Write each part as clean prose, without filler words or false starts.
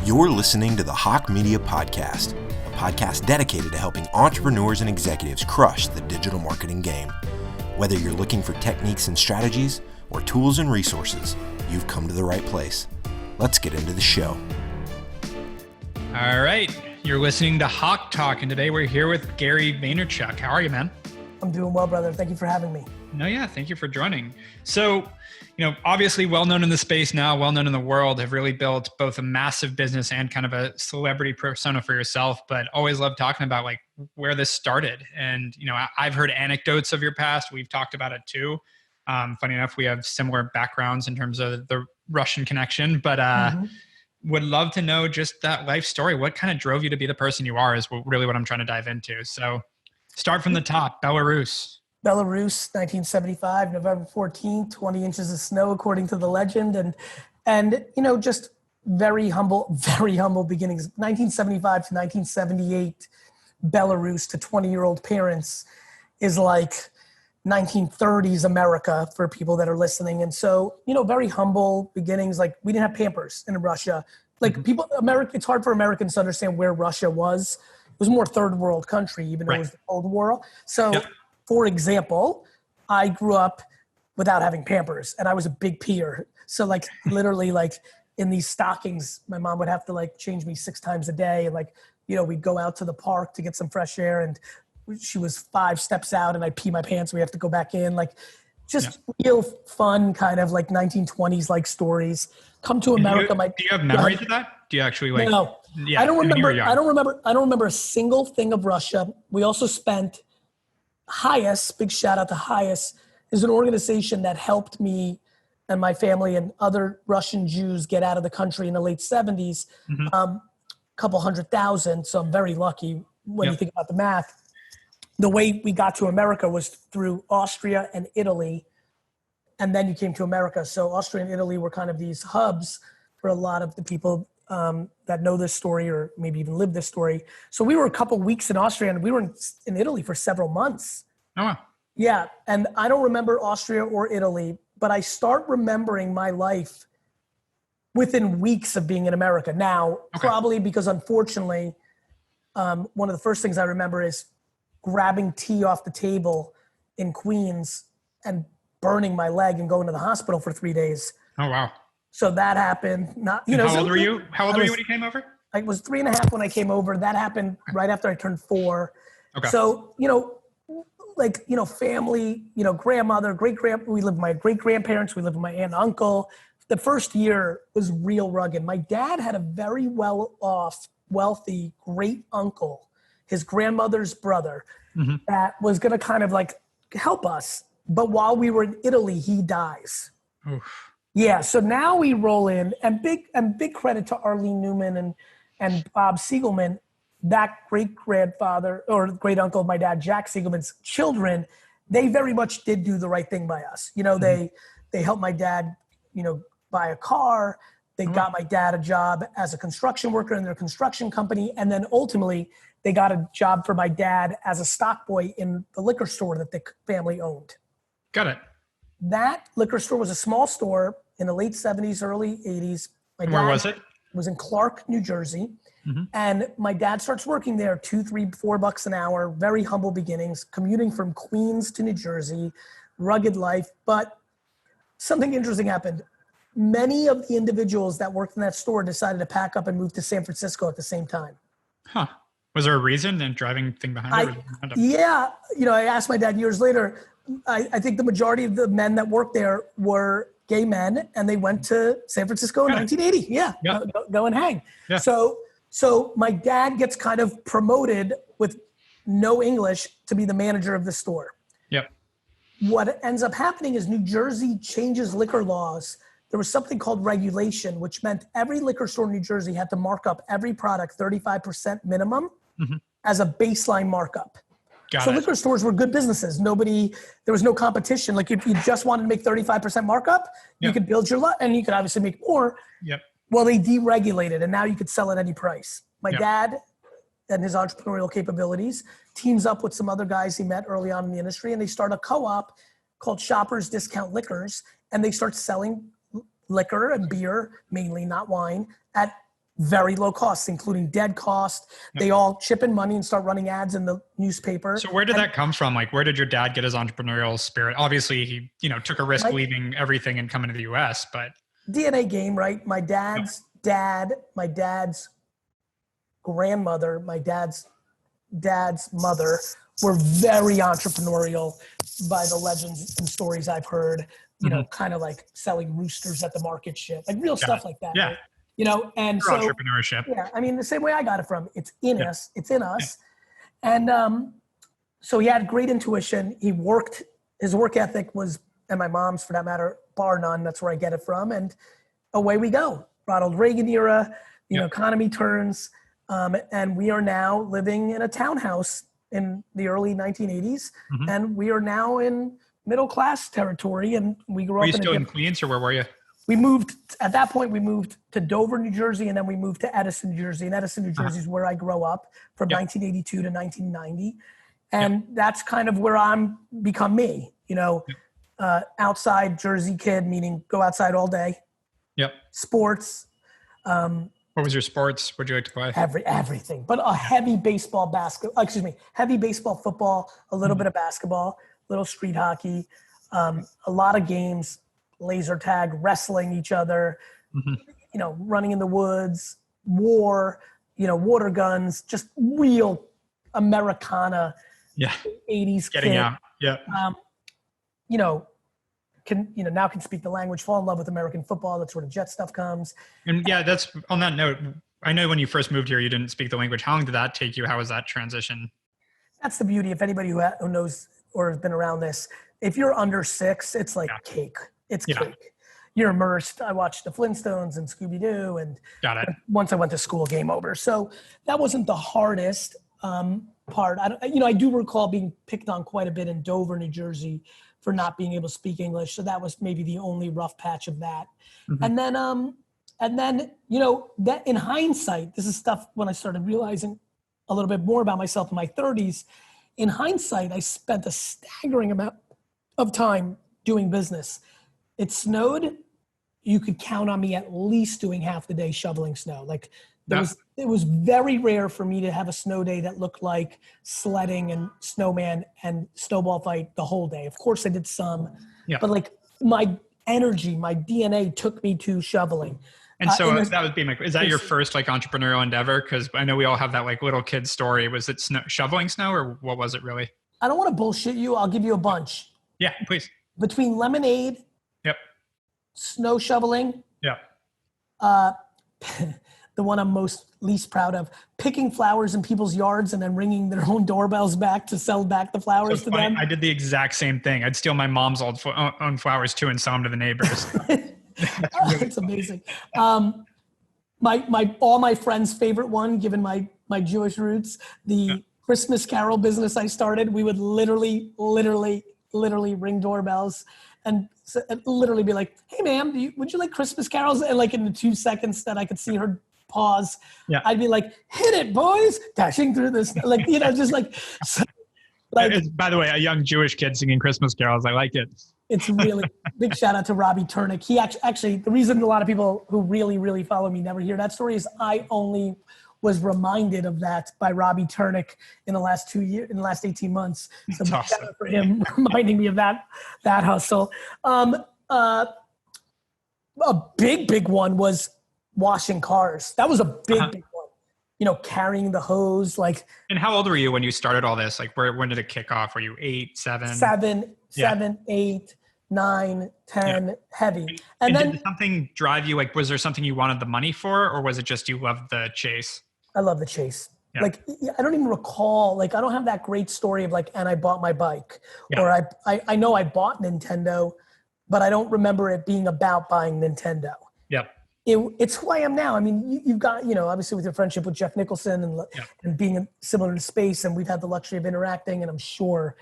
You're listening to the Hawke Media podcast, a podcast dedicated to helping entrepreneurs and executives crush the digital marketing game. Whether you're looking for techniques and strategies or tools and resources, you've come to the right place. Let's get into the show. All right, you're listening to HawkeTalk, and today we're here with Gary Vaynerchuk. How are you, man? I'm doing well, brother. Thank you for having me. Thank you for joining. So, obviously well-known in the space now, well-known in the world, have really built both a massive business and kind of a celebrity persona for yourself, but always love talking about like where this started. And, I've heard anecdotes of your past. We've talked about it too. Funny enough, we have similar backgrounds in terms of the Russian connection, but would love to know just that life story. What kind of drove you to be the person you are is really what I'm trying to dive into. So start from the top, Belarus, 1975, November 14th, 20 inches of snow, according to the legend. And just very humble beginnings. 1975 to 1978, Belarus to 20-year-old parents is like 1930s America for people that are listening. And so, very humble beginnings. Like we didn't have Pampers in Russia. Like it's hard for Americans to understand where Russia was. It was more third world country, even though it was the Cold War. So, For example, I grew up without having Pampers and I was a big peer. So like literally like in these stockings, my mom would have to like change me 6 times a day. And like, we'd go out to the park to get some fresh air and she was 5 steps out and I'd pee my pants. We have to go back in, like just real fun kind of like 1920s like stories. Come to America. Do you have memories of that? Do you actually like? No, yeah, I don't remember a single thing of Russia. We also spent HIAS, big shout out to HIAS, is an organization that helped me and my family and other Russian Jews get out of the country in the late 70s, couple 100,000. So I'm very lucky when you think about the math. The way we got to America was through Austria and Italy, and then you came to America. So Austria and Italy were kind of these hubs for a lot of the people that know this story or maybe even live this story. So we were a couple weeks in Austria and we were in Italy for several months. Oh, wow. Yeah. And I don't remember Austria or Italy, but I start remembering my life within weeks of being in America. Now, probably because unfortunately, one of the first things I remember is grabbing tea off the table in Queens and burning my leg and going to the hospital for 3 days. Oh, wow. So that happened. How old were you? How old were you when you came over? I was 3.5 when I came over. That happened right after I turned 4. Okay. So, family, grandmother, we lived with my great-grandparents. We lived with my aunt and uncle. The first year was real rugged. My dad had a very well-off, wealthy, great uncle, his grandmother's brother, that was going to kind of like help us. But while we were in Italy, he dies. Oof. Yeah, so now we roll in, and big credit to Arlene Newman and Bob Siegelman, that great-grandfather or great-uncle of my dad, Jack Siegelman's children. They very much did do the right thing by us. They helped my dad, buy a car. They got my dad a job as a construction worker in their construction company, and then ultimately they got a job for my dad as a stock boy in the liquor store that the family owned. Got it. That liquor store was a small store in the late 70s, early 80s. Where was it? It was in Clark, New Jersey. And my dad starts working there, $2, $3, $4 an hour, very humble beginnings, commuting from Queens to New Jersey, rugged life. But something interesting happened. Many of the individuals that worked in that store decided to pack up and move to San Francisco at the same time. Huh. Was there a reason and driving thing behind it? Yeah. I asked my dad years later, I think the majority of the men that worked there were gay men, and they went to San Francisco in 1980. Yeah, go and hang. Yeah. So my dad gets kind of promoted with no English to be the manager of the store. Yep. What ends up happening is New Jersey changes liquor laws. There was something called regulation, which meant every liquor store in New Jersey had to mark up every product 35% minimum as a baseline markup. So liquor stores were good businesses. There was no competition. Like if you just wanted to make 35% markup, you could build your lot and you could obviously make more. Yep. Well, they deregulated and now you could sell at any price. My dad and his entrepreneurial capabilities teams up with some other guys he met early on in the industry, and they start a co-op called Shoppers Discount Liquors, and they start selling liquor and beer, mainly not wine, at very low costs, including dead cost. They all chip in money and start running ads in the newspaper. So where did that come from? Like, where did your dad get his entrepreneurial spirit? Obviously, he, took a risk leaving everything and coming to the US, but DNA game, right? My dad's dad, my dad's grandmother, my dad's mother were very entrepreneurial by the legends and stories I've heard, kind of like selling roosters at the market shit, like real stuff like that. Yeah. Right? And For so entrepreneurship. Yeah, I mean, the same way I got it from, it's in us. And so he had great intuition. His work ethic was, and my mom's for that matter, bar none. That's where I get it from. And away we go. Ronald Reagan era, economy turns. And we are now living in a townhouse in the early 1980s. And we are now in middle class territory. And we grew up Were you still in Queens, or where were you? At that point, we moved to Dover, New Jersey, and then we moved to Edison, New Jersey. And Edison, New Jersey is where I grew up from 1982 to 1990. And that's kind of where I'm become me, outside Jersey kid, meaning go outside all day. Yep. Sports. What was your sports? What did you like to play? Everything, but a heavy baseball, heavy baseball, football, a little bit of basketball, little street hockey, a lot of games, laser tag, wrestling each other, running in the woods, war, water guns, just real Americana, 80s getting kid. out. Yeah. Now can speak the language, fall in love with American football. That's where the Jet stuff comes. And that's on that note. I know when you first moved here, you didn't speak the language. How long did that take you? How was that transition? That's the beauty. If anybody who knows or has been around this, if you're under 6, it's like cake. It's cake. You're immersed. I watched the Flintstones and Scooby-Doo, and once I went to school, game over. So that wasn't the hardest part. I do recall being picked on quite a bit in Dover, New Jersey, for not being able to speak English. So that was maybe the only rough patch of that. And then that in hindsight, this is stuff when I started realizing a little bit more about myself in my 30s. In hindsight, I spent a staggering amount of time doing business. It snowed. You could count on me at least doing half the day shoveling snow. Like it was very rare for me to have a snow day that looked like sledding and snowman and snowball fight the whole day. Of course I did some, but like my energy, my DNA took me to shoveling. And so that would be is that your first like entrepreneurial endeavor? Cause I know we all have that like little kid story. Was it shoveling snow, or what was it really? I don't want to bullshit you. I'll give you a bunch. Yeah, please. Between lemonade, snow shoveling, the one I'm least proud of, picking flowers in people's yards and then ringing their own doorbells back to sell back the flowers to them. I did the exact same thing. I'd steal my mom's own flowers too and sell them to the neighbors. It's amazing. All my friends' favorite one, given my Jewish roots, the Christmas Carol business I started, we would literally ring doorbells and literally be like, "Hey, ma'am, would you like Christmas carols?" And like in the 2 seconds that I could see her pause, I'd be like, "Hit it, boys!" Dashing through this, like just like. So, it's, by the way, a young Jewish kid singing Christmas carols. I like it. It's really big shout out to Robbie Turnick. He actually the reason a lot of people who really follow me never hear that story is I only was reminded of that by Robbie Turnick in the last 2 years, in the last 18 months. So big shout out for him reminding me of that hustle. A big one was washing cars. That was a big one. Carrying the hose, like. And how old were you when you started all this? Like, when did it kick off? Were you 8, 7? 7, 8, 9, 10, heavy. And then did something drive you? Like, was there something you wanted the money for, or was it just you loved the chase? I love the chase. Yeah. Like, I don't even recall, like, I don't have that great story of like, and I bought my bike, or I know I bought Nintendo, but I don't remember it being about buying Nintendo. Yep. It's who I am now. I mean, you've got, obviously with your friendship with Jeff Nicholson and being similar in space, and we've had the luxury of interacting, and I'm sure,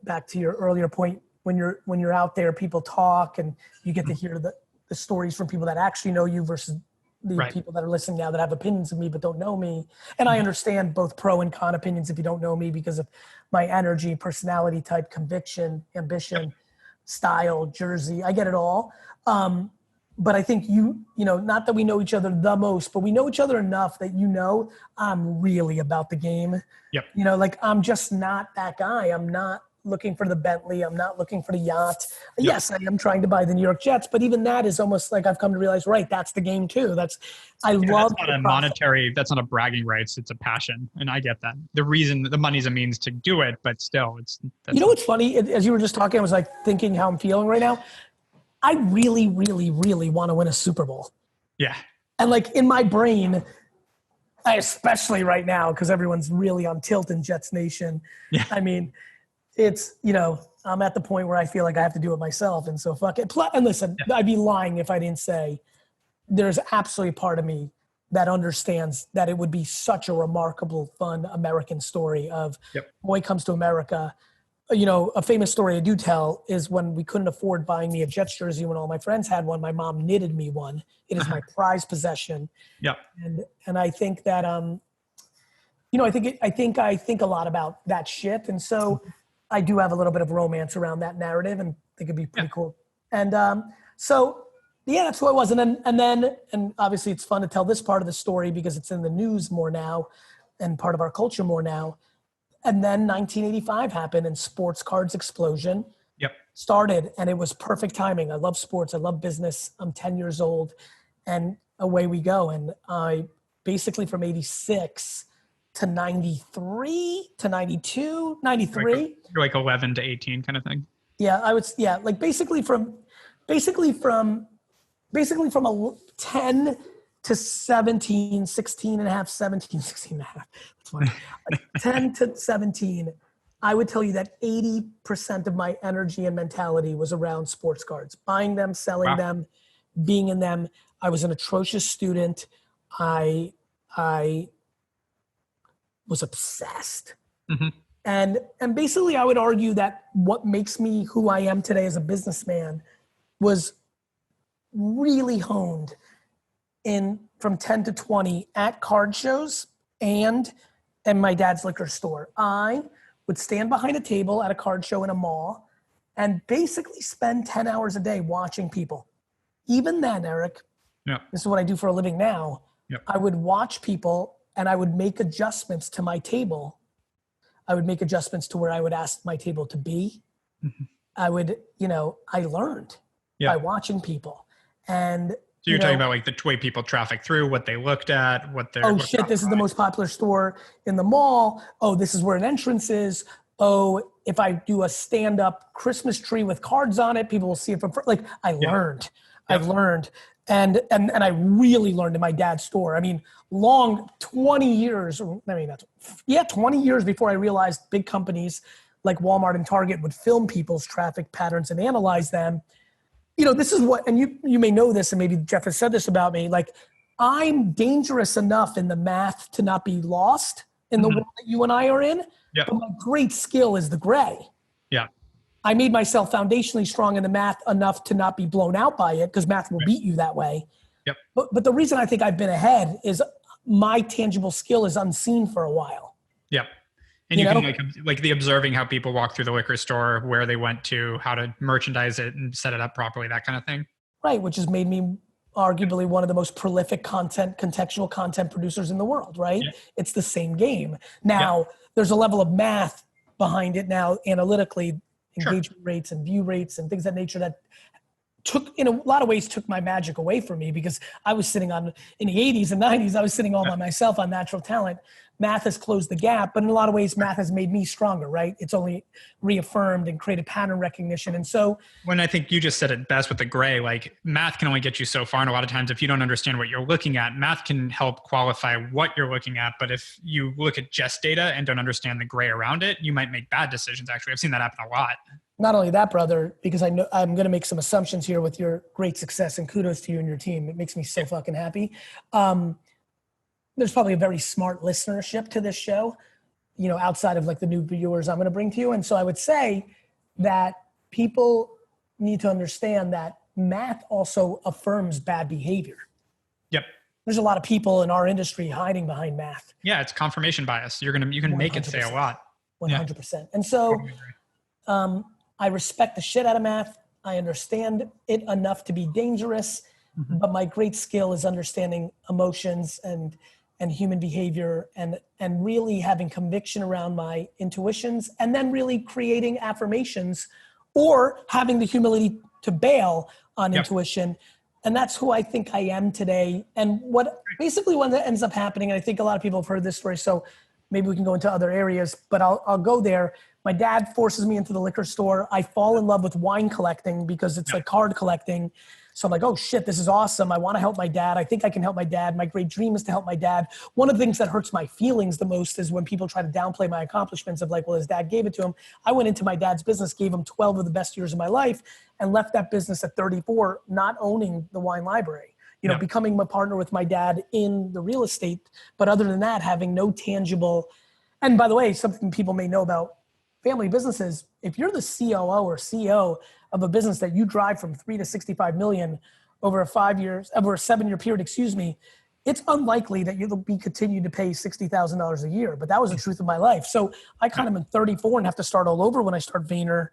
back to your earlier point, when you're out there, people talk and you get to hear the stories from people that actually know you versus the people that are listening now that have opinions of me but don't know me. And I understand both pro and con opinions if you don't know me because of my energy, personality type, conviction, ambition, style, jersey. I get it all. but I think not that we know each other the most, but we know each other enough that I'm really about the game. Yep. Like I'm just not that guy. I'm not looking for the Bentley. I'm not looking for the yacht. Yep. Yes, I am trying to buy the New York Jets, but even that is almost like I've come to realize, right, that's the game too. Love that's not a monetary, that's not a bragging rights. It's a passion. And I get that. The reason the money's a means to do it, but still what's funny? As you were just talking, I was like thinking how I'm feeling right now. I really, really, really want to win a Super Bowl. Yeah. And like in my brain, especially right now, because everyone's really on tilt in Jets Nation. Yeah. I mean, it's, I'm at the point where I feel like I have to do it myself. And so fuck it. And listen, I'd be lying if I didn't say there's absolutely a part of me that understands that it would be such a remarkable, fun American story of boy comes to America. A famous story I do tell is when we couldn't afford buying me a Jets jersey when all my friends had one, my mom knitted me one. It is my prized possession. Yeah. And I think that, I think a lot about that shit. And so I do have a little bit of romance around that narrative and think it'd be pretty cool. And so that's who I was. And obviously it's fun to tell this part of the story because it's in the news more now and part of our culture more now. And then 1985 happened and sports cards explosion started, and it was perfect timing. I love sports. I love business. I'm 10 years old and away we go. And I basically from 86 to 93 to 92, 93. You're like 11 to 18 kind of thing. Yeah, I would. Yeah. Like basically from a 10 to 17, 16 and a half, 17, 16 and a half. That's funny. Like 10 to 17, I would tell you that 80% of my energy and mentality was around sports cards, buying them, selling them, being in them. I was an atrocious student. I was obsessed. Mm-hmm. And basically I would argue that what makes me who I am today as a businessman was really honed in from 10 to 20 at card shows and my dad's liquor store. I would stand behind a table at a card show in a mall and basically spend 10 hours a day watching people. Even then, Eric, this is what I do for a living now. I would watch people and I would make adjustments to my table. I would make adjustments to where I would ask my table to be. Mm-hmm. I would, I learned by watching people. And so you're talking about like the way people traffic through, what they looked at, what they're. Oh shit! This is the most popular store in the mall. Oh, this is where an entrance is. Oh, if I do a stand-up Christmas tree with cards on it, people will see it from like. I learned. I've learned, and I really learned in my dad's store. I mean, 20 years. I mean, 20 years before I realized big companies like Walmart and Target would film people's traffic patterns and analyze them. This is what, and you may know this, and maybe Jeff has said this about me, like I'm dangerous enough in the math to not be lost in the world that you and I are in, but my great skill is the gray. Yeah. I made myself foundationally strong in the math enough to not be blown out by it because math will beat you that way. Yep. But the reason I think I've been ahead is my tangible skill is unseen for a while. Yep. And you can like the observing how people walk through the liquor store, where they went to, how to merchandise it and set it up properly, that kind of thing. Right, which has made me arguably one of the most prolific contextual content producers in the world, right? Yeah. It's the same game. Now, there's a level of math behind it now, analytically, engagement rates and view rates and things of that nature that in a lot of ways took my magic away from me because I was sitting in the 80s and 90s, I was sitting all by myself on natural talent. Math has closed the gap, but in a lot of ways, math has made me stronger, right? It's only reaffirmed and created pattern recognition. And so when I think you just said it best with the gray, like math can only get you so far. And a lot of times, if you don't understand what you're looking at, math can help qualify what you're looking at. But if you look at just data and don't understand the gray around it, you might make bad decisions. Actually, I've seen that happen a lot. Not only that, brother, because I know I'm going to make some assumptions here with your great success, and kudos to you and your team. It makes me so fucking happy. There's probably a very smart listenership to this show, outside of like the new viewers I'm going to bring to you. And so I would say that people need to understand that math also affirms bad behavior. Yep. There's a lot of people in our industry hiding behind math. Yeah, it's confirmation bias. You can 100%. Make it say a lot. 100%. Yeah. And so I respect the shit out of math. I understand it enough to be dangerous. but my great skill is understanding emotions and human behavior and really having conviction around my intuitions, and then really creating affirmations or having the humility to bail on intuition. And that's who I think I am today. And what ends up happening, and I think a lot of people have heard this story, so maybe we can go into other areas, but I'll go there. My dad forces me into the liquor store. I fall in love with wine collecting because it's like card collecting. So I'm like, oh shit, this is awesome. I want to help my dad. I think I can help my dad. My great dream is to help my dad. One of the things that hurts my feelings the most is when people try to downplay my accomplishments of like, well, his dad gave it to him. I went into my dad's business, gave him 12 of the best years of my life, and left that business at 34, not owning the wine library, becoming a partner with my dad in the real estate. But other than that, having no tangible, and by the way, something people may know about family businesses, if you're the COO or CEO of a business that you drive from 3 to 65 million over a 7-year period, it's unlikely that you'll be continued to pay $60,000 a year. But that was the truth of my life. So I kind of am 34 and have to start all over when I start Vayner.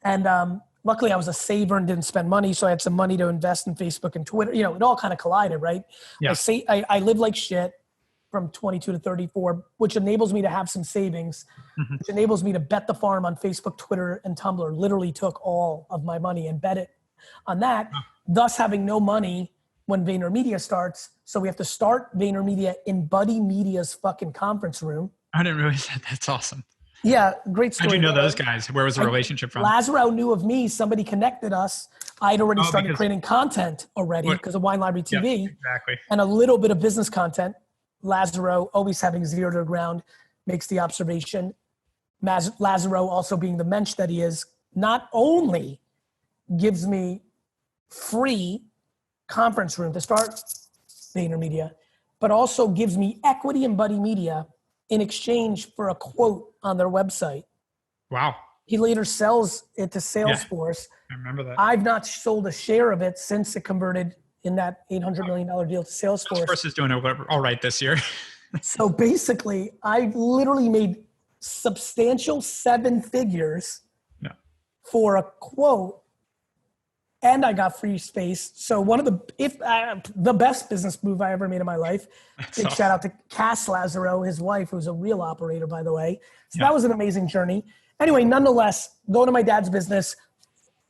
And luckily I was a saver and didn't spend money. So I had some money to invest in Facebook and Twitter. It all kind of collided, right? Yeah. I live like shit from 22 to 34, which enables me to have some savings, which enables me to bet the farm on Facebook, Twitter, and Tumblr. Literally took all of my money and bet it on that, thus having no money when VaynerMedia starts. So we have to start VaynerMedia in Buddy Media's fucking conference room. I didn't realize that. That's awesome. Yeah, great story. How'd you know those guys? Where was the relationship from? Lazaro knew of me. Somebody connected us. I'd already started creating content because of Wine Library TV. Yeah, exactly. And a little bit of business content. Lazaro, always having zero to the ground, makes the observation. Lazaro, also being the mensch that he is, not only gives me free conference room to start VaynerMedia, but also gives me equity in Buddy Media in exchange for a quote on their website. Wow. He later sells it to Salesforce. I remember that. I've not sold a share of it since it converted in that $800 million deal to Salesforce. Salesforce is doing all right this year. So basically, I literally made substantial 7 figures for a quote, and I got free space. So one of the best business move I ever made in my life. Big shout out to Cass Lazaro, his wife, who's a real operator, by the way. So that was an amazing journey. Anyway, nonetheless, going to my dad's business,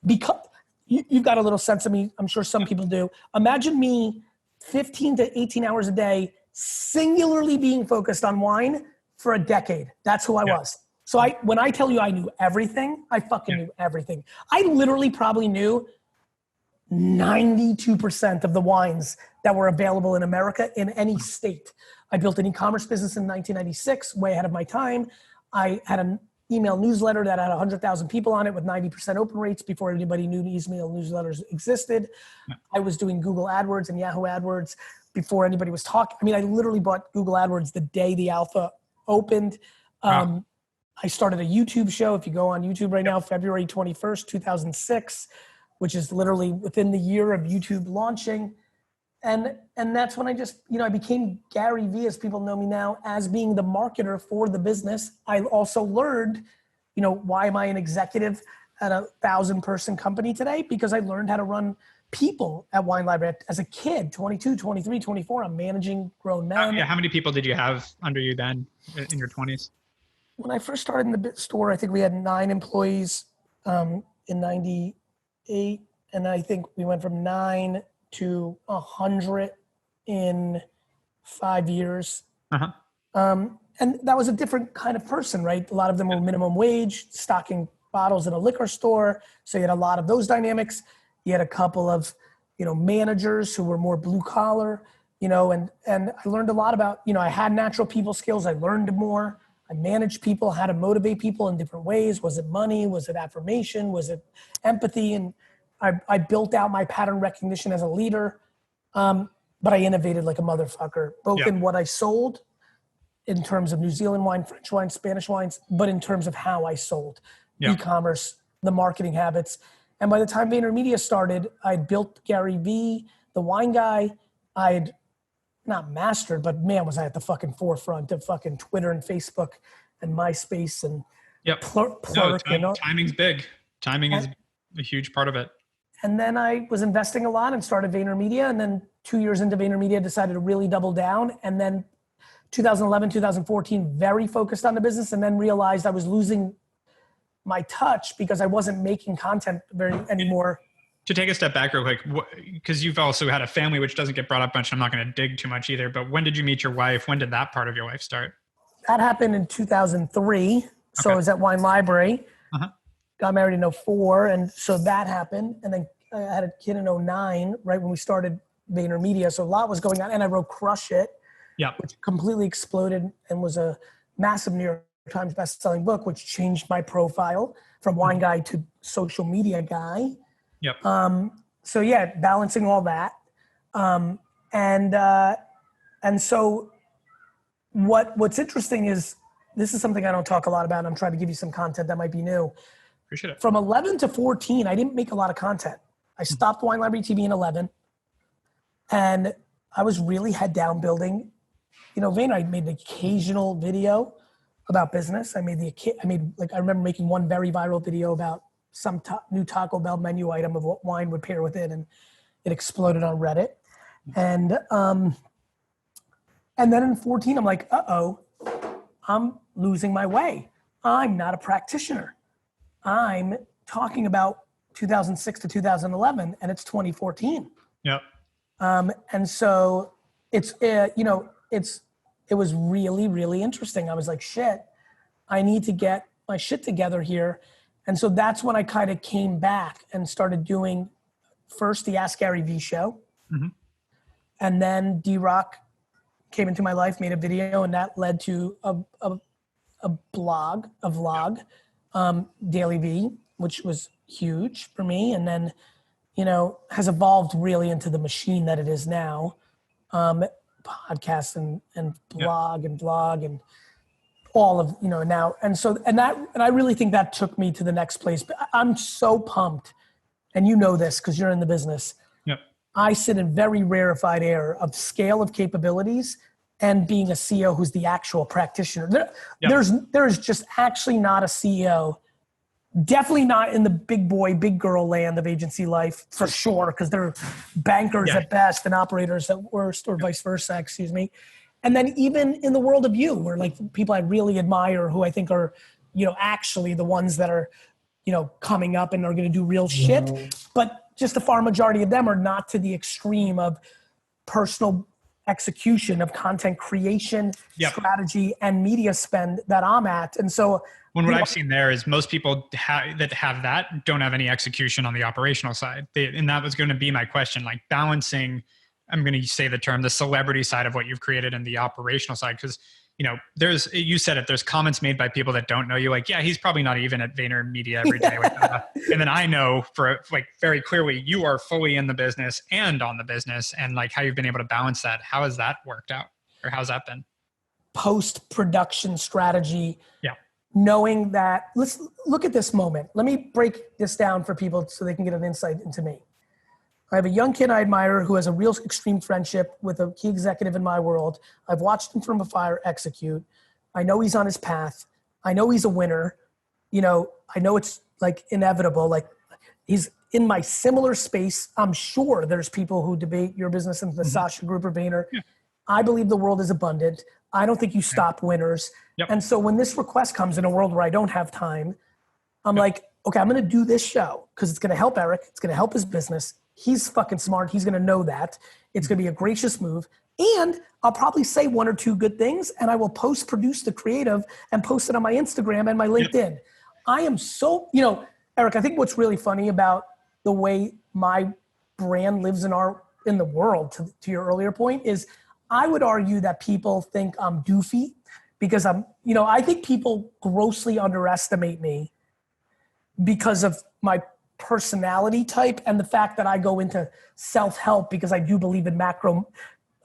because you've got a little sense of me. I'm sure some people do. Imagine me 15 to 18 hours a day, singularly being focused on wine for a decade. That's who I was. So when I tell you I knew everything, I fucking knew everything. I literally probably knew 92% of the wines that were available in America in any state. I built an e-commerce business in 1996, way ahead of my time. I had an email newsletter that had 100,000 people on it with 90% open rates before anybody knew email newsletters existed. I was doing Google AdWords and Yahoo AdWords before anybody was talking. I mean, I literally bought Google AdWords the day the alpha opened. I started a YouTube show. If you go on YouTube right now, February 21st, 2006, which is literally within the year of YouTube launching. And that's when I just, I became GaryVee, as people know me now, as being the marketer for the business. I also learned, why am I an executive at a 1,000-person company today? Because I learned how to run people at Wine Library. As a kid, 22, 23, 24, I'm managing grown men. How many people did you have under you then in your 20s? When I first started in the store, I think we had 9 employees in 98. And I think we went from 9 to 100 in 5 years. And that was a different kind of person, right? A lot of them were minimum wage, stocking bottles in a liquor store. So you had a lot of those dynamics. You had a couple of, managers who were more blue collar, and I learned a lot about, I had natural people skills. I learned more. I managed people, how to motivate people in different ways. Was it money? Was it affirmation? Was it empathy? And I built out my pattern recognition as a leader. But I innovated like a motherfucker, both in what I sold in terms of New Zealand wine, French wine, Spanish wines, but in terms of how I sold, e-commerce, the marketing habits. And by the time VaynerMedia started, I'd built GaryVee, the wine guy. I'd not mastered, but man, was I at the fucking forefront of fucking Twitter and Facebook and MySpace and Timing's big. Timing is a huge part of it. And then I was investing a lot and started VaynerMedia. And then 2 years into VaynerMedia, decided to really double down. And then 2011, 2014, very focused on the business, and then realized I was losing my touch because I wasn't making content anymore. To take a step back real quick, because you've also had a family, which doesn't get brought up much. I'm not going to dig too much either, but when did you meet your wife? When did that part of your life start? That happened in 2003. So I was at Wine Library, got married in 2004. And so that happened. And then I had a kid in 2009, right when we started VaynerMedia. So a lot was going on. And I wrote Crush It, which completely exploded and was a massive New York Times best-selling book, which changed my profile from wine guy to social media guy. So yeah, balancing all that. And so what's interesting is, this is something I don't talk a lot about. I'm trying to give you some content that might be new. Appreciate it. From 11 to 14, I didn't make a lot of content. I stopped Wine Library TV in 11, and I was really head down building. You know, Vayner, I made an occasional video about business. I remember making one very viral video about some new Taco Bell menu item of what wine would pair with it, and it exploded on Reddit. And then in 14, I'm like, I'm losing my way. I'm not a practitioner. I'm talking about 2006 to 2011, and it's 2014. And so it was really, really interesting. I was like, shit, I need to get my shit together here. And so that's when I kind of came back and started doing first the Ask GaryVee show. And then D-Rock came into my life, made a video, and that led to a vlog, DailyVee, which was huge for me. And then, has evolved really into the machine that it is now. Podcast and blog and vlog and all of, now. And I really think that took me to the next place. But I'm so pumped. And you know this because you're in the business. I sit in very rarefied air of scale of capabilities and being a CEO who's the actual practitioner. There's just actually not a CEO, definitely not in the big boy, big girl land of agency life for sure, because they're bankers at best and operators at worst, or vice versa, excuse me. And then even in the world of you, where like people I really admire who I think are, actually the ones that are, coming up and are going to do real shit. But just the far majority of them are not to the extreme of personal execution of content creation, strategy, and media spend that I'm at. And so what I've seen there is most people that have that don't have any execution on the operational side. And that was going to be my question, like balancing, I'm going to say the term, the celebrity side of what you've created and the operational side. Because, you said it, there's comments made by people that don't know you, like, yeah, he's probably not even at VaynerMedia every day. And then I know very clearly you are fully in the business and on the business, and like how you've been able to balance that. How has that worked out, or how's that been? Post-production strategy. Knowing that, let's look at this moment. Let me break this down for people so they can get an insight into me. I have a young kid I admire who has a real extreme friendship with a key executive in my world. I've watched him from afar execute. I know he's on his path. I know he's a winner. I know it's like inevitable. Like he's in my similar space. I'm sure there's people who debate your business in the Sasha Group or Vayner. I believe the world is abundant. I don't think you stop winners. And so when this request comes in a world where I don't have time, I'm like, okay, I'm going to do this show because it's going to help Erik. It's going to help his business. He's fucking smart. He's going to know that. It's going to be a gracious move. And I'll probably say one or two good things, and I will post-produce the creative and post it on my Instagram and my LinkedIn. I am so, Erik, I think what's really funny about the way my brand lives in the world, to your earlier point, is I would argue that people think I'm doofy because I think people grossly underestimate me because of my personality type and the fact that I go into self-help because I do believe in macro.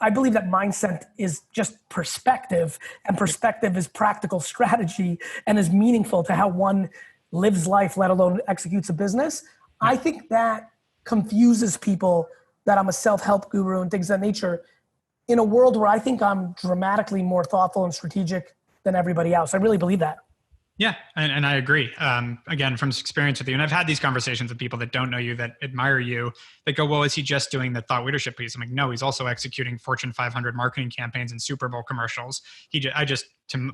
I believe that mindset is just perspective, and perspective is practical strategy and is meaningful to how one lives life, let alone executes a business. I think that confuses people that I'm a self-help guru and things of that nature in a world where I think I'm dramatically more thoughtful and strategic than everybody else. I really believe that. Yeah, and I agree. Again, from experience with you, and I've had these conversations with people that don't know you, that admire you, that go, well, is he just doing the thought leadership piece? I'm like, no, he's also executing Fortune 500 marketing campaigns and Super Bowl commercials.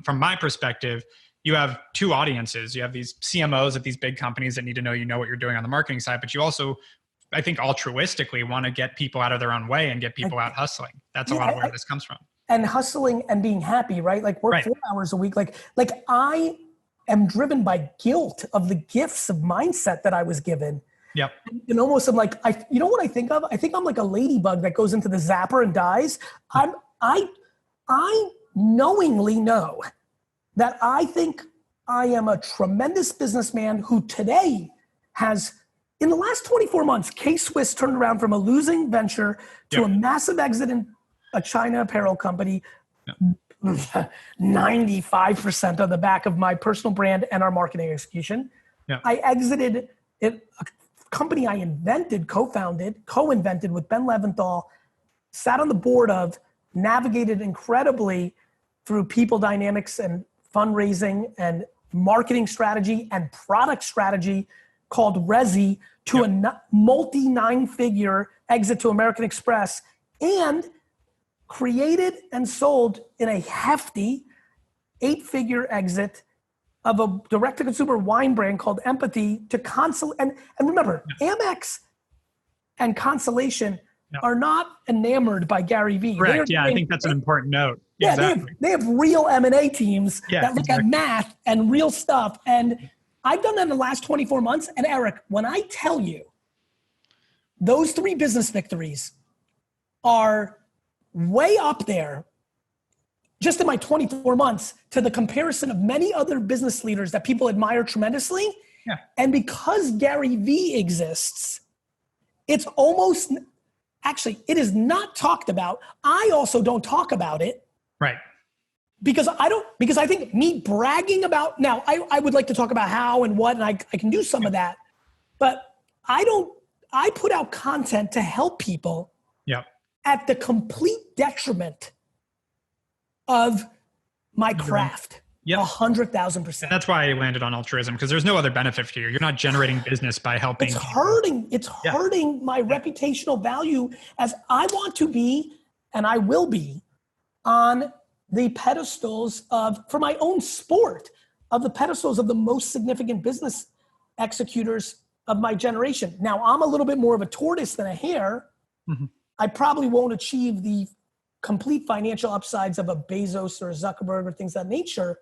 From my perspective, you have two audiences. You have these CMOs at these big companies that need to know you know what you're doing on the marketing side, but you also, I think, altruistically want to get people out of their own way and get people out hustling. That's a lot of where this comes from. And hustling and being happy, right? Like work 4 hours a week. Like I am driven by guilt of the gifts of mindset that I was given. Yep. And almost I'm like, you know what I think of? I think I'm like a ladybug that goes into the zapper and dies. I knowingly know that I think I am a tremendous businessman who today has, in the last 24 months, K-Swiss turned around from a losing venture to a massive exit in a China apparel company. 95% on the back of my personal brand and our marketing execution. Yeah. I exited a company I invented, co-invented with Ben Leventhal, sat on the board of, navigated incredibly through people dynamics and fundraising and marketing strategy and product strategy called Resi to a multi 9-figure exit to American Express, and created and sold in a hefty 8-figure exit of a direct-to-consumer wine brand called Empathy to and remember, Amex and Constellation are not enamored by GaryVee. Correct. I think that's an important note. Yeah, exactly. they have real M&A teams that look at math and real stuff. And I've done that in the last 24 months. And Eric, when I tell you those 3 business victories are way up there just in my 24 months to the comparison of many other business leaders that people admire tremendously. Yeah. And because GaryVee exists, it's almost, actually, it is not talked about. I also don't talk about it. Right. Because I think me bragging about, now I would like to talk about how and what, and I can do some of that, but I put out content to help people at the complete detriment of my craft. 100,000%. That's why I landed on altruism, because there's no other benefit for you. You're not generating business by helping. It's hurting. It's hurting my reputational value, as I want to be, and I will be, on the pedestals for my own sport, of the pedestals of the most significant business executors of my generation. Now, I'm a little bit more of a tortoise than a hare. Mm-hmm. I probably won't achieve the complete financial upsides of a Bezos or a Zuckerberg or things of that nature,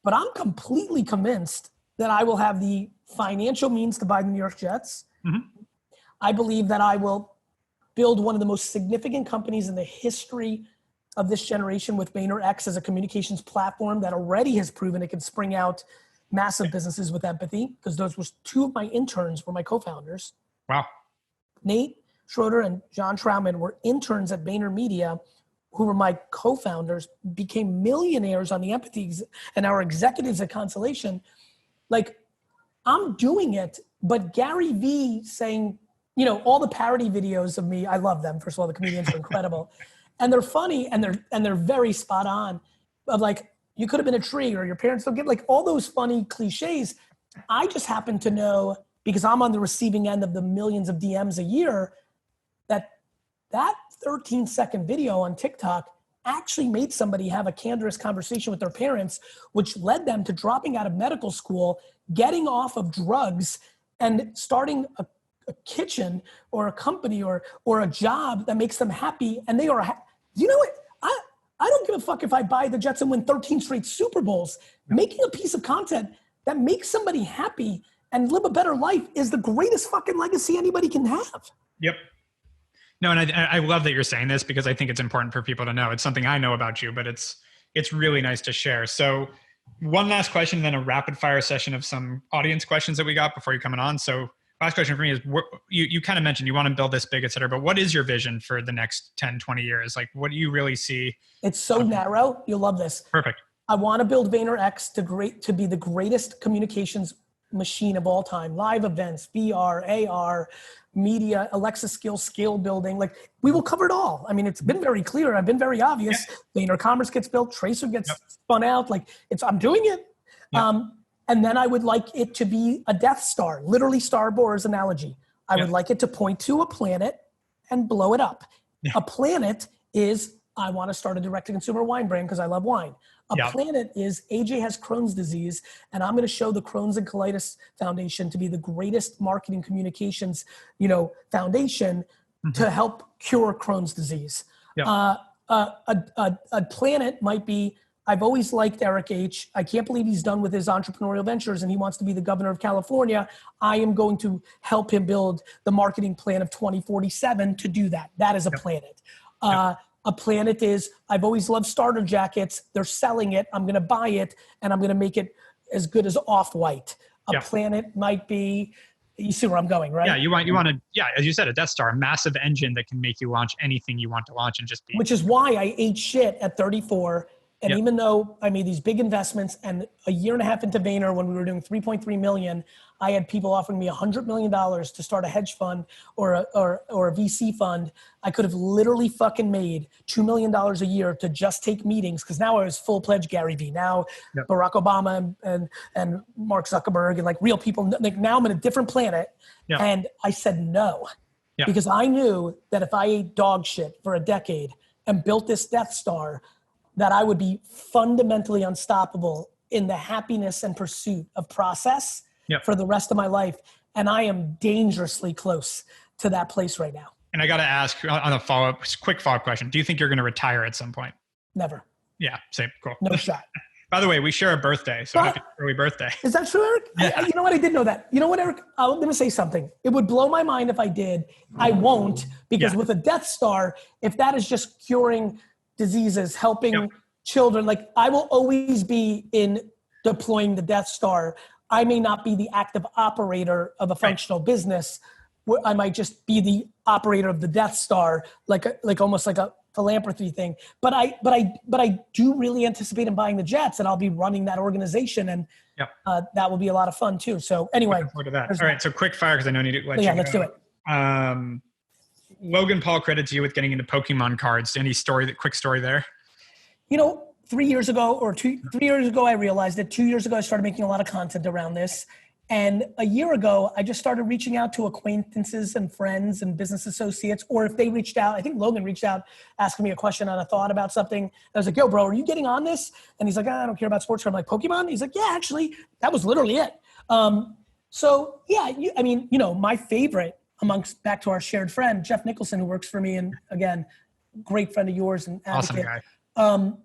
but I'm completely convinced that I will have the financial means to buy the New York Jets. Mm-hmm. I believe that I will build one of the most significant companies in the history of this generation with VaynerX as a communications platform that already has proven it can spring out massive businesses with Empathy, because those were 2 of my interns, were my co-founders. Wow. Nate Schroeder and John Troutman were interns at VaynerMedia, who were my co-founders, became millionaires on the Empathy, and our executives at Constellation. Like, I'm doing it, but GaryVee saying, all the parody videos of me, I love them. First of all, the comedians are incredible. And they're funny, and they're very spot on, of like, you could have been a tree, or your parents don't get, like, all those funny cliches. I just happen to know, because I'm on the receiving end of the millions of DMs a year, that 13-second video on TikTok actually made somebody have a candorous conversation with their parents, which led them to dropping out of medical school, getting off of drugs, and starting a kitchen or a company or a job that makes them happy. And they are, you know what? I don't give a fuck if I buy the Jets and win 13 straight Super Bowls. Making a piece of content that makes somebody happy and live a better life is the greatest fucking legacy anybody can have. Yep. No, and I love that you're saying this, because I think it's important for people to know. It's something I know about you, but it's really nice to share. So one last question, then a rapid fire session of some audience questions that we got before you coming on. So last question for me is, you kind of mentioned you want to build this big, et cetera, but what is your vision for the next 10, 20 years? Like, what do you really see? It's so narrow. You'll love this. Perfect. I want to build VaynerX to be the greatest communications machine of all time. Live events, VR, AR, media, Alexa skills, scale building. Like, we will cover it all. I mean, it's been very clear. I've been very obvious. Vayner Commerce gets built. Tracer gets spun out. Like, I'm doing it. And then I would like it to be a Death Star, literally Star Wars analogy. I would like it to point to a planet and blow it up. Yeah. A planet is, I want to start a direct-to-consumer wine brand because I love wine. A planet is, AJ has Crohn's disease, and I'm going to show the Crohn's and Colitis Foundation to be the greatest marketing communications, foundation to help cure Crohn's disease. A planet might be, I've always liked Eric H. I can't believe he's done with his entrepreneurial ventures and he wants to be the governor of California. I am going to help him build the marketing plan of 2047 to do that. That is a planet. A planet is, I've always loved starter jackets. They're selling it. I'm going to buy it and I'm going to make it as good as Off-White. A planet might be, you see where I'm going, right? Yeah, you want to, as you said, a Death Star, a massive engine that can make you launch anything you want to launch and just be. Which is why I ate shit at 34. And even though I made these big investments, and a year and a half into Vayner, when we were doing 3.3 million, I had people offering me $100 million to start a hedge fund or a VC fund. I could have literally fucking made $2 million a year to just take meetings, because now I was full-pledged GaryVee. Now Barack Obama and Mark Zuckerberg and like real people. Like now I'm in a different planet, and I said no, because I knew that if I ate dog shit for a decade and built this Death Star, that I would be fundamentally unstoppable in the happiness and pursuit of process for the rest of my life. And I am dangerously close to that place right now. And I got to ask on a quick follow-up question. Do you think you're going to retire at some point? Never. Yeah, same. Cool. No shot. By the way, we share a birthday, so happy early birthday. Is that true, Eric? Yeah. You know what? I did know that. You know what, Eric? I'm going to say something. It would blow my mind if I did. I won't, because with a Death Star, if that is just curing diseases, helping children, like I will always be in deploying the Death Star. I may not be the active operator of a functional business. I might just be the operator of the Death Star, like almost like a philanthropy thing. But I do really anticipate in buying the jets, and I'll be running that organization, and that will be a lot of fun too. So anyway, looking forward to that. All right, so quick fire, because I know I need to let you go. Let's do it. Logan Paul credits you with getting into Pokemon cards. Any quick story there? 3 years ago, 3 years ago, I realized it. 2 years ago, I started making a lot of content around this. And a year ago, I just started reaching out to acquaintances and friends and business associates, or if they reached out, I think Logan reached out asking me a question on a thought about something. I was like, yo, bro, are you getting on this? And he's like, I don't care about sports. I'm like, Pokemon? He's like, yeah, actually, that was literally it. So yeah, my favorite amongst, back to our shared friend, Jeff Nicholson, who works for me, and again, great friend of yours and advocate. Awesome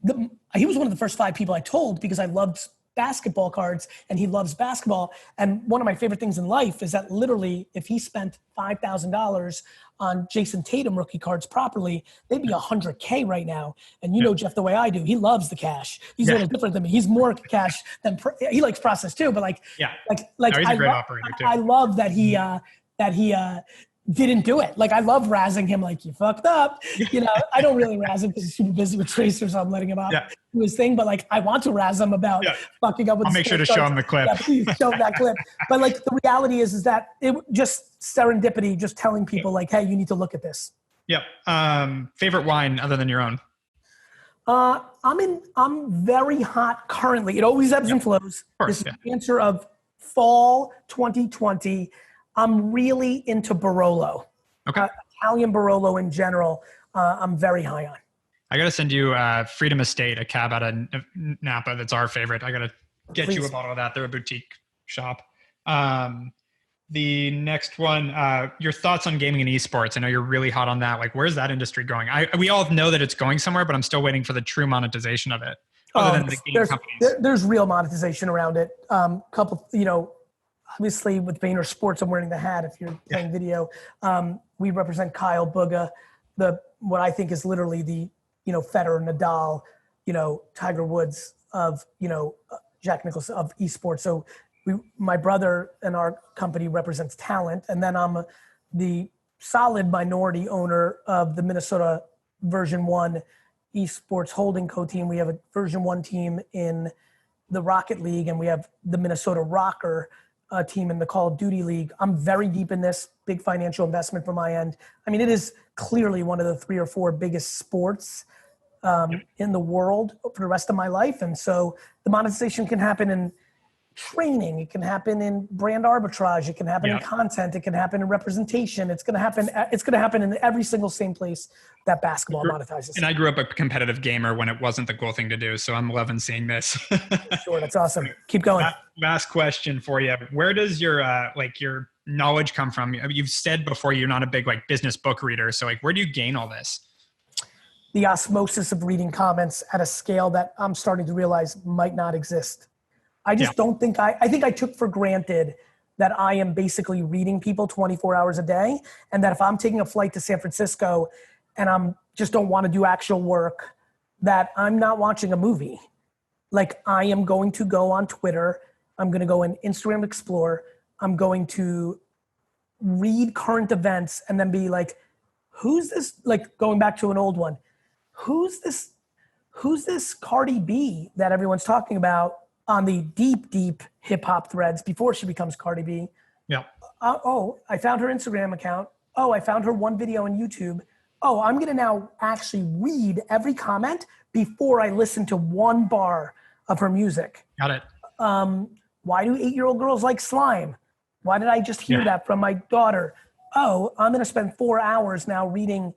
guy. He was one of the first 5 people I told, because I loved basketball cards and he loves basketball. And one of my favorite things in life is that literally if he spent $5,000 on Jason Tatum rookie cards properly, they'd be $100K right now. And you know Jeff the way I do, he loves the cash. He's a little different than me. He's more cash than he likes process too. But he's a great operator too. I love that he didn't do it. Like I love razzing him, like you fucked up. I don't really razz him because he's super busy with Tracer, so I'm letting him out do his thing. But like I want to razz him about fucking up with. I'll make sure to show him the clip. Yeah, please show him that clip. But like the reality is that it just serendipity, just telling people like, hey, you need to look at this. Yep. Favorite wine other than your own? I'm very hot currently. It always ebbs and flows. This is the answer of fall 2020. I'm really into Barolo. Okay. Italian Barolo in general, I'm very high on. I got to send you Freedom Estate, a cab out of Napa. That's our favorite. I got to get you a bottle of that. They're a boutique shop. The next one, your thoughts on gaming and esports. I know you're really hot on that. Like, where's that industry going? We all know that it's going somewhere, but I'm still waiting for the true monetization of it. Other than the game companies. There's real monetization around it. Obviously, with Vayner Sports, I'm wearing the hat. If you're playing video, we represent Kyle Bugha, what I think is literally the Federer, Nadal, Tiger Woods of Jack Nicklaus of esports. So my brother and our company represents talent, and then I'm the solid minority owner of the Minnesota Version 1 esports holding co-team. We have a Version 1 team in the Rocket League, and we have the Minnesota Rocker team in the Call of Duty League. I'm very deep in this, big financial investment from my end. I mean, it is clearly one of the 3 or 4 biggest sports in the world for the rest of my life. And so the monetization can happen in training. It can happen in brand arbitrage. It can happen in content. It can happen in representation. It's going to happen in every single same place that basketball monetizes. And I grew up a competitive gamer when it wasn't the cool thing to do. So I'm loving seeing this. Sure. That's awesome. Keep going. Last question for you. Where does your knowledge come from? You've said before, you're not a big business book reader. So where do you gain all this? The osmosis of reading comments at a scale that I'm starting to realize might not exist. I just don't think I think I took for granted that I am basically reading people 24 hours a day. And that if I'm taking a flight to San Francisco and I'm just don't want to do actual work, that I'm not watching a movie. I am going to go on Twitter. I'm going to go in Instagram Explore. I'm going to read current events and then be like, who's this? Going back to an old one. Who's this Cardi B that everyone's talking about on the deep hip hop threads before she becomes Cardi B? Yeah. I found her Instagram account. Oh, I found her one video on YouTube. Oh, I'm going to now actually read every comment before I listen to one bar of her music. Got it. Why do 8-year-old girls like slime? Why did I just hear that from my daughter? Oh, I'm going to spend 4 hours now reading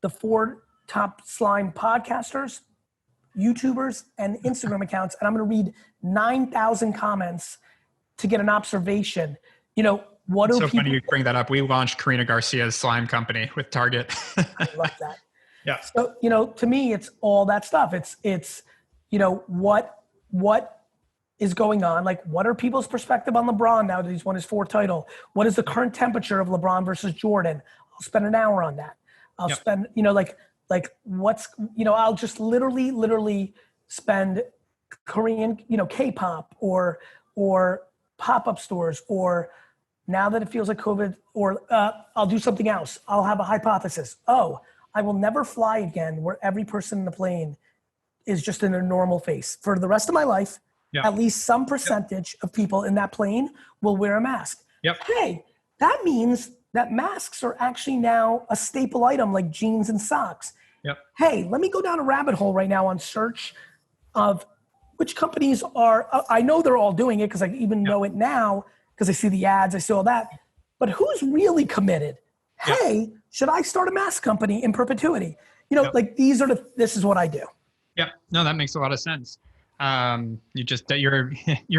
the 4 top slime podcasters, YouTubers, and Instagram accounts. And I'm going to read 9,000 comments to get an observation. What do so people... funny you bring that up. We launched Karina Garcia's slime company with Target. I love that. Yeah. So, to me, it's all that stuff. It's what is going on? What are people's perspective on LeBron now that he's won his 4th title? What is the current temperature of LeBron versus Jordan? I'll spend an hour on that. I'll spend, what's, I'll just literally spend Korean, K-pop or pop-up stores, or now that it feels like COVID, or I'll do something else. I'll have a hypothesis. Oh, I will never fly again where every person in the plane is just in a normal face. For the rest of my life, at least some percentage of people in that plane will wear a mask. Yep. Hey, that means that masks are actually now a staple item like jeans and socks. Yep. Hey, let me go down a rabbit hole right now on search of which companies are, I know they're all doing it because I even know it now because I see the ads, I see all that, but who's really committed? Hey, should I start a mask company in perpetuity? This is what I do. Yeah, no, that makes a lot of sense. You're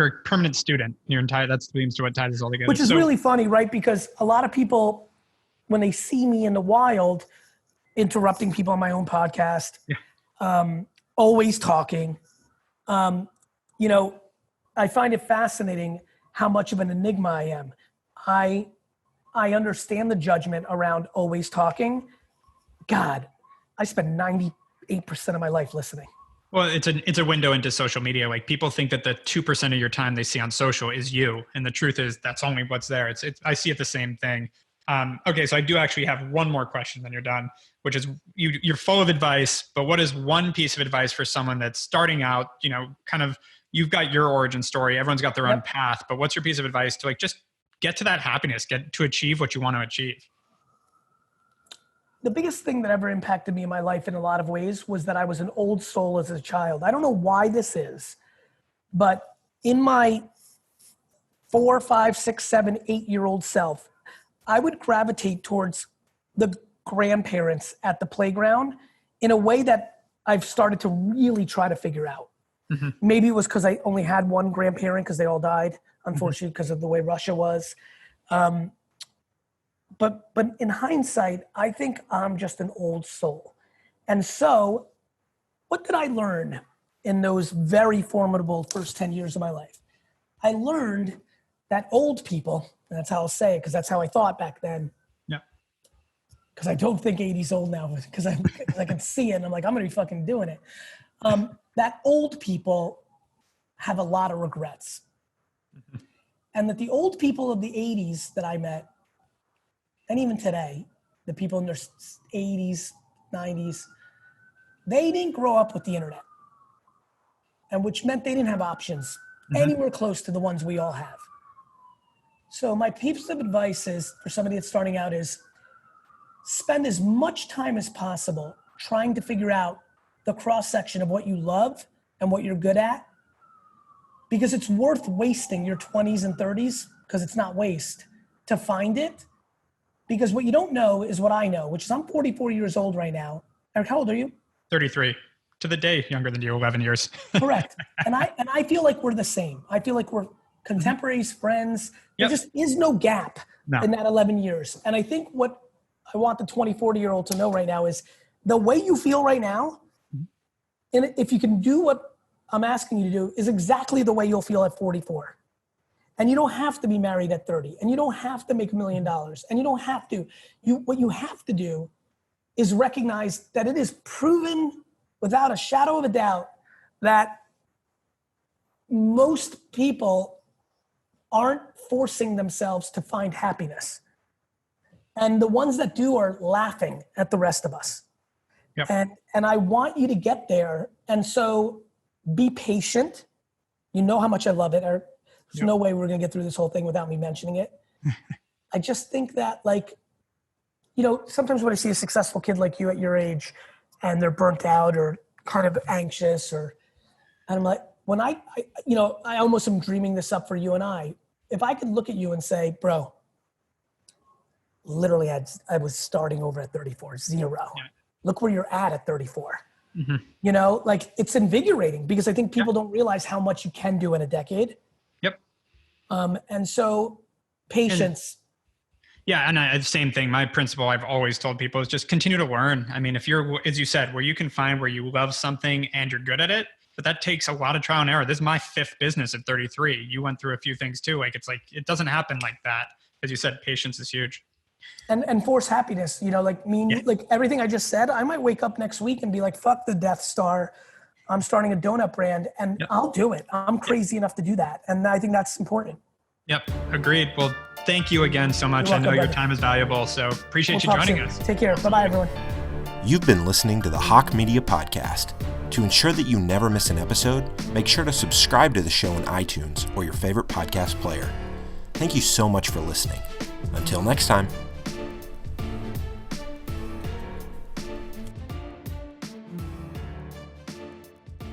a permanent student. That seems to what ties us all together. Which is really funny, right? Because a lot of people, when they see me in the wild, interrupting people on my own podcast, always talking, I find it fascinating how much of an enigma I am. I understand the judgment around always talking. God, I spend 98% of my life listening. Well, it's a window into social media. People think that the 2% of your time they see on social is you. And the truth is that's only what's there. I see it the same thing. Okay. So I do actually have one more question, then you're done, which is you're full of advice, but what is one piece of advice for someone that's starting out, you've got your origin story. Everyone's got their own path, but what's your piece of advice to just get to that happiness, get to achieve what you want to achieve? The biggest thing that ever impacted me in my life in a lot of ways was that I was an old soul as a child. I don't know why this is, but in my 4, 5, 6, 7, 8-year-old self, I would gravitate towards the grandparents at the playground in a way that I've started to really try to figure out. Mm-hmm. Maybe it was because I only had one grandparent because they all died, unfortunately, because of the way Russia was. But in hindsight, I think I'm just an old soul. And so what did I learn in those very formidable first 10 years of my life? I learned that old people, and that's how I'll say it because that's how I thought back then. Yeah. Because I don't think 80's old now because I can see it and I'm like, I'm going to be fucking doing it. That old people have a lot of regrets. Mm-hmm. And that the old people of the 80's that I met, and even today, the people in their 80's, 90's, they didn't grow up with the internet. And which meant they didn't have options anywhere close to the ones we all have. So my piece of advice is, for somebody that's starting out, is spend as much time as possible trying to figure out the cross-section of what you love and what you're good at. because it's worth wasting your 20s and 30s, because it's not waste, to find it. Because what you don't know is what I know, which is I'm 44 years old right now. Erik, how old are you? 33. To the day younger than you, 11 years. Correct. And I feel like we're the same. I feel like we're contemporaries, friends. There just is no gap in that 11 years. And I think what I want the 40-year-old to know right now is the way you feel right now, and if you can do what I'm asking you to do, is exactly the way you'll feel at 44. And you don't have to be married at 30, and you don't have to make $1 million, and you don't have to. What you have to do is recognize that it is proven without a shadow of a doubt that most people aren't forcing themselves to find happiness. And the ones that do are laughing at the rest of us. Yep. And I want you to get there. And so be patient. You know how much I love it. There's no way we're going to get through this whole thing without me mentioning it. I just think that, like, you know, sometimes when I see a successful kid like you at your age and they're burnt out or kind of anxious, and I'm like, when I almost am dreaming this up for you and I, if I could look at you and say, bro, literally I was starting over at 34, zero. Yeah. Look where you're at 34. Mm-hmm. You know, like, it's invigorating because I think people don't realize how much you can do in a decade. Yep. And so patience. And the same thing. My principle I've always told people is just continue to learn. I mean, if you're, as you said, where you can find where you love something and you're good at it, but that takes a lot of trial and error. This is my 5th business at 33. You went through a few things too. Like, it's like, it doesn't happen like that. As you said, patience is huge. And force happiness, you know, like like everything I just said, I might wake up next week and be like, fuck the Death Star. I'm starting a donut brand, and I'll do it. I'm crazy enough to do that. And I think that's important. Yep. Agreed. Well, thank you again so much. Welcome, I know your time is valuable, so appreciate you joining us. Take care. Bye-bye, everyone. You've been listening to the Hawke Media Podcast. To ensure that you never miss an episode, make sure to subscribe to the show in iTunes or your favorite podcast player. Thank you so much for listening. Until next time.